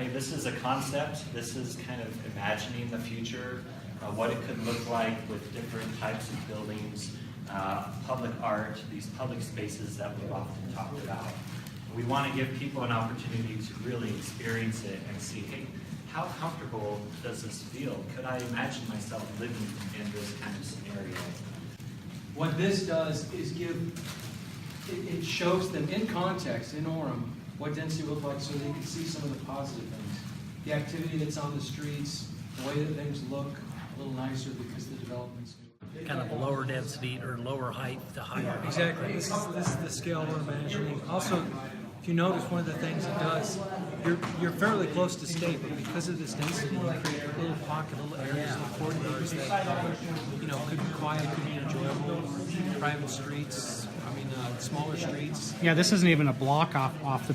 This is a concept. This is kind of imagining the future, what it could look like with different types of buildings, public art, these public spaces that we've often talked about. We want to give people an opportunity to really experience it and see, hey, how comfortable does this feel? Could I imagine myself living in this kind of scenario? What this does is it shows them in context, in Orem, what density looks like so they can see some of the positive things. The activity that's on the streets, the way that things look a little nicer because the development's new. Kind of lower density or lower height to higher. Exactly. This is the scale we're imagining. Also, if you notice, one of the things it does, you're fairly close to state, but because of this density, you create little pocket, little areas, little corridors that could be quiet, could be enjoyable. Private streets, smaller streets. Yeah, this isn't even a block off the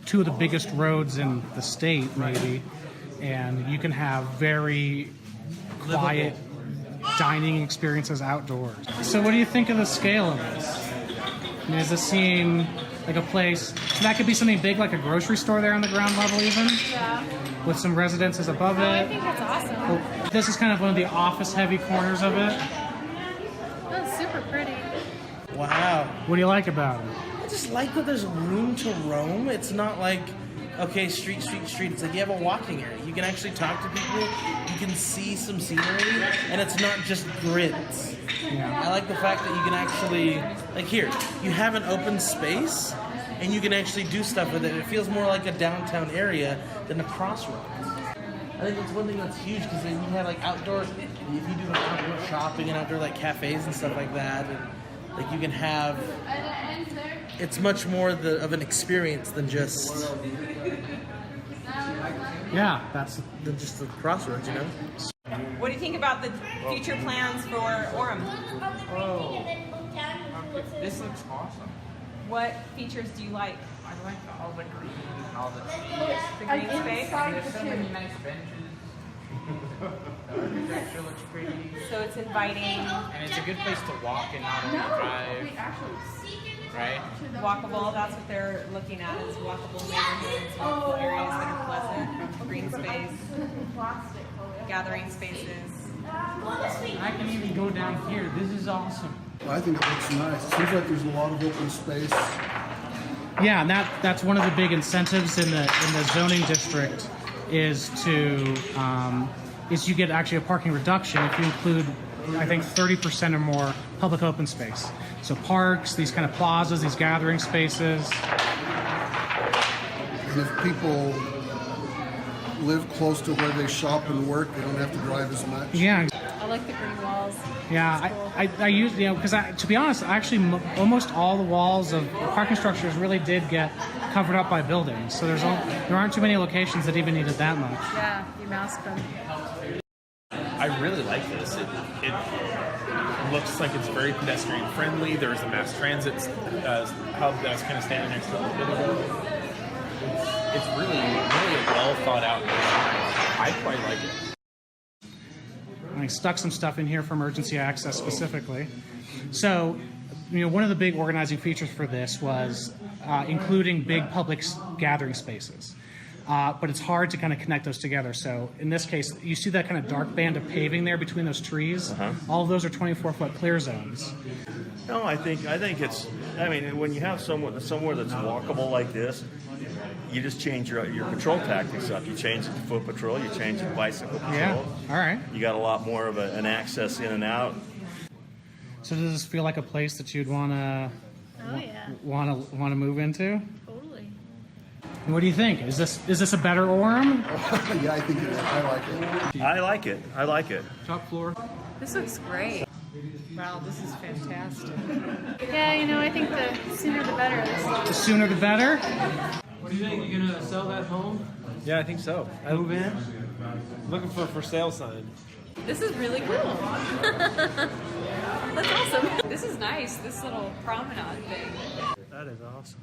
two of the biggest roads in the state, maybe, and you can have very quiet dining experiences outdoors. So, what do you think of the scale of this? Does this seem like a place that could be something big, like a grocery store there on the ground level, even? Yeah. With some residences above it? I think that's awesome. Well, this is kind of one of the office-heavy corners of it. That's super pretty. Wow. What do you like about it? I just like that there's room to roam. It's not like, okay, street. It's like you have a walking area. You can actually talk to people. You can see some scenery, and it's not just grids. Yeah. I like the fact that you can actually, like here, you have an open space, and you can actually do stuff with it. It feels more like a downtown area than a crossroads. I think that's one thing that's huge, because then you have like outdoor, if you do like outdoor shopping and outdoor like cafes and stuff like that, and like you can have, it's much more of an experience than just than just the crossroads, you know? What do you think about the future plans for Orem? Oh, this looks awesome. What features do you like? I like all the green and all the trees. The green space? There's so many nice benches. The architecture looks pretty. So it's inviting. And it's a good place to walk and not only drive. Right? Walkable, that's what they're looking at, is walkable neighborhoods, walkable areas that are pleasant, green space, gathering spaces. I can even go down here. This is awesome. I think it looks nice. It seems like there's a lot of open space. Yeah, and that's one of the big incentives in the zoning district is you get actually a parking reduction if you include, I think, 30% or more public open space. So parks, these kind of plazas, these gathering spaces. And if people live close to where they shop and work, they don't have to drive as much. Yeah. I like the green walls. Yeah, cool. I use, because to be honest, actually almost all the walls of the parking structures really did get covered up by buildings. So there aren't too many locations that even needed that much. Yeah, you mask them. I really like this. It looks like it's very pedestrian friendly. There's a mass transit hub that's kind of standing next to the building. It's really well thought out. I quite like it. I stuck some stuff in here for emergency access specifically. So, one of the big organizing features for this was including big public gathering spaces. But it's hard to kind of connect those together. So in this case, you see that kind of dark band of paving there between those trees. All of those are 24-foot clear zones. No, I think it's. I mean, when you have somewhere that's walkable like this, you just change your patrol tactics up. You change it to foot patrol. You change it to bicycle patrol. Yeah. All right. You got a lot more of an access in and out. So does this feel like a place that you'd want to move into? Totally. And what do you think? Is this a better Orem? Yeah, I think it is. I like it. I like it. Top floor. This looks great. Wow, this is fantastic. Yeah, I think the sooner the better. The sooner the better? What do you think? You gonna sell that home? Yeah, I think so. Move in? Looking for a for sale sign. This is really cool. That's awesome. This is nice, this little promenade thing. That is awesome.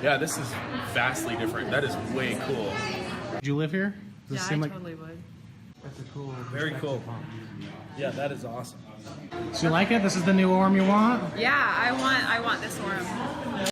Yeah, this is vastly different. That is way cool. Did you live here? Does it seem like... totally would. That's a cool. Very cool. Yeah, that is awesome. So you like it? This is the new Orem you want? Yeah, I want this Orem.